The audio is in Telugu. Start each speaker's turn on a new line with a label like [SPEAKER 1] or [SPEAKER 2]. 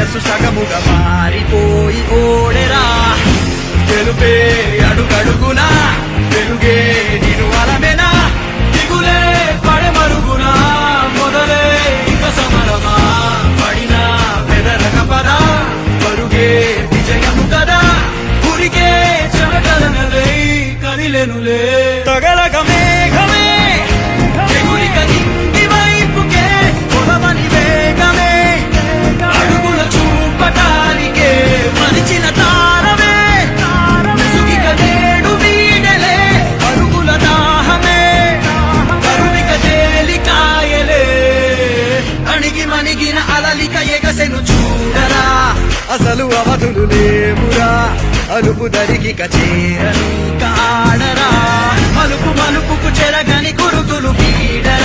[SPEAKER 1] మనసు సగముగా మారిపోయి ఓడెరా గెలుపే అడుగడుగునా వెలుగే నిను అలమేనా దిగులే పడమరుగునా మొదలే ఇక సమరమా పడినా పెదరక పదా పరుగే విజయము కదా ఉరికే చెమటలనలే కదిలెనులే తగలగ మేఘమే ఎగురిక నింగి వైపుకే పొలమని వేగమే అడుగుల చూపటానికే మరిచిన తారమే ముసుగిక నేడు వీడలే అరుగుల దాహమే కరువిక తేలికాయలే అణిగి మణిగిన అలలిక ఎగసెను చూడరా అసలు అవధులు లేవురా అలుపు దరిగిక చేరని కాడరా మలుపు మలుపుకు చెరగని గురుతులు వీడ